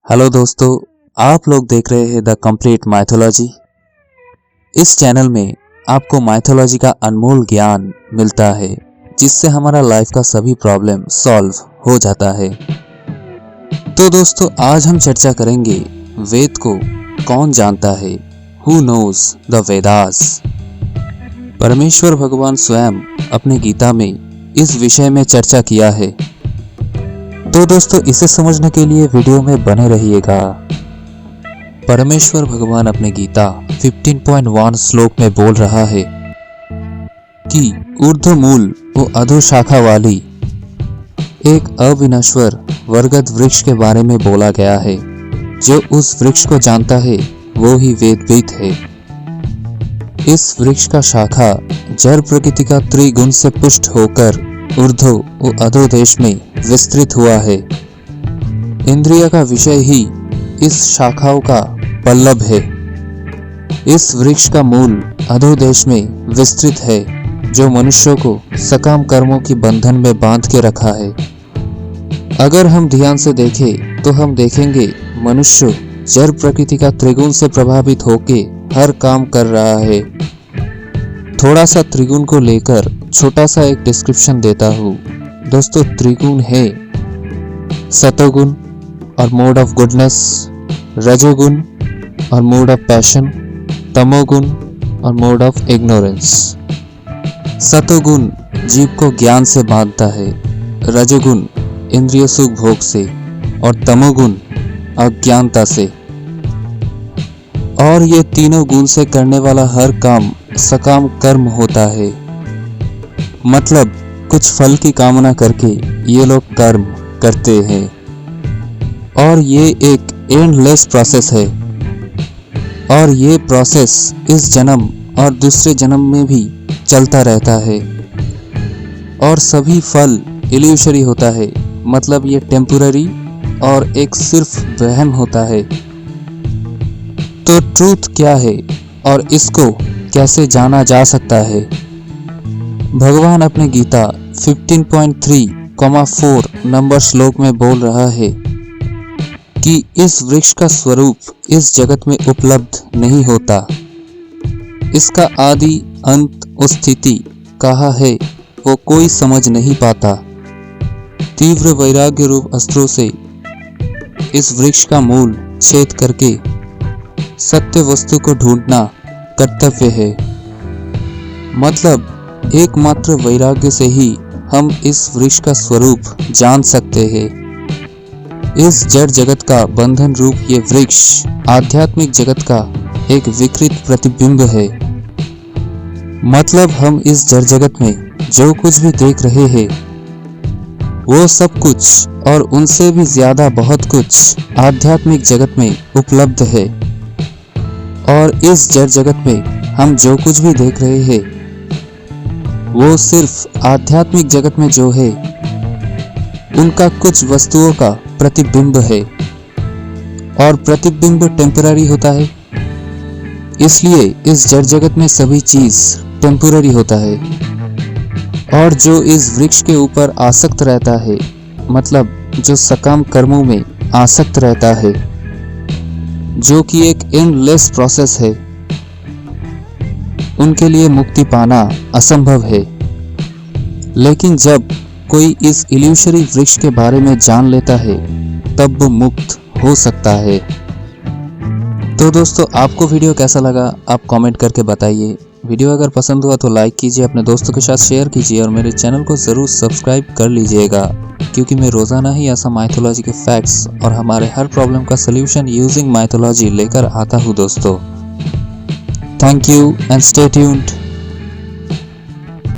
Hello दोस्तों, आप लोग देख रहे हैं द कंप्लीट माइथोलॉजी। इस चैनल में आपको माइथोलॉजी का अनमोल ज्ञान मिलता है, जिससे हमारा लाइफ का सभी प्रॉब्लम सॉल्व हो जाता है। तो दोस्तों, आज हम चर्चा करेंगे वेद को कौन जानता है, हु नोज द वेदास। परमेश्वर भगवान स्वयं अपने गीता में इस विषय में चर्चा किया है। तो दोस्तों, इसे समझने के लिए वीडियो में बने रहिएगा। परमेश्वर भगवान अपने गीता 15.1 श्लोक में बोल रहा है कि ऊर्ध्व मूल व अधो शाखा वाली एक अविनश्वर वर्गद वृक्ष के बारे में बोला गया है। जो उस वृक्ष को जानता है वो ही वेदविद है। इस वृक्ष का शाखा जड़ प्रकृति का त्रिगुण से पुष्ट होकर ऊर्ध्व व अधो देश में विस्तृत हुआ है। इंद्रिय का विषय ही इस शाखाओं का पल्लव है। इस वृक्ष का मूल अधो देश में विस्तृत है, जो मनुष्यों को सकाम कर्मों की बंधन में बांध के रखा है। अगर हम ध्यान से देखें तो हम देखेंगे मनुष्य जड़ प्रकृति का त्रिगुण से प्रभावित होके हर काम कर रहा है। थोड़ा सा त्रिगुण को लेकर छोटा सा एक डिस्क्रिप्शन देता हूँ। दोस्तों, त्रिगुण है सतोगुण और मोड ऑफ गुडनेस, रजोगुण और मोड ऑफ पैशन, तमोगुण और मोड ऑफ इग्नोरेंस। सतोगुण जीव को ज्ञान से बांधता है, रजोगुण इंद्रिय सुख भोग से और तमोगुण अज्ञानता से। और ये तीनों गुण से करने वाला हर काम सकाम कर्म होता है। मतलब कुछ फल की कामना करके ये लोग कर्म करते हैं, और ये एक एंडलेस प्रोसेस है। और ये प्रोसेस इस जन्म और दूसरे जन्म में भी चलता रहता है। और सभी फल इल्यूशरी होता है, मतलब ये टेम्पररी और एक सिर्फ वहम होता है। तो ट्रूथ क्या है और इसको कैसे जाना जा सकता है? भगवान अपने गीता 15.3,4 नंबर श्लोक में बोल रहा है कि इस वृक्ष का स्वरूप इस जगत में उपलब्ध नहीं होता। इसका आदि अंत और स्थिति कहाँ है वो कोई समझ नहीं पाता। तीव्र वैराग्य रूप अस्त्रों से इस वृक्ष का मूल छेद करके सत्य वस्तु को ढूंढना कर्तव्य है। मतलब एकमात्र वैराग्य से ही हम इस वृक्ष का स्वरूप जान सकते हैं। इस जड़ जगत का बंधन रूप ये वृक्ष आध्यात्मिक जगत का एक विकृत प्रतिबिंब है। मतलब हम इस जड़ जगत में जो कुछ भी देख रहे हैं वो सब कुछ और उनसे भी ज्यादा बहुत कुछ आध्यात्मिक जगत में उपलब्ध है। और इस जड़ जगत में हम जो कुछ भी देख रहे हैं वो सिर्फ आध्यात्मिक जगत में जो है उनका कुछ वस्तुओं का प्रतिबिंब है। और प्रतिबिंब टेम्पररी होता है, इसलिए इस जड़ जगत में सभी चीज टेम्पररी होता है। और जो इस वृक्ष के ऊपर आसक्त रहता है, मतलब जो सकाम कर्मों में आसक्त रहता है, जो कि एक एंडलेस प्रोसेस है, उनके लिए मुक्ति पाना असंभव है। लेकिन जब कोई इस इल्यूशरी वृक्ष के बारे में जान लेता है तब वो मुक्त हो सकता है। तो दोस्तों, आपको वीडियो कैसा लगा आप कमेंट करके बताइए। वीडियो अगर पसंद हुआ तो लाइक कीजिए, अपने दोस्तों के साथ शेयर कीजिए और मेरे चैनल को ज़रूर सब्सक्राइब कर लीजिएगा, क्योंकि मैं रोज़ाना ही ऐसा माइथोलॉजी के फैक्ट्स और हमारे हर प्रॉब्लम का सल्यूशन यूजिंग माइथोलॉजी लेकर आता हूँ दोस्तों। Thank you and stay tuned.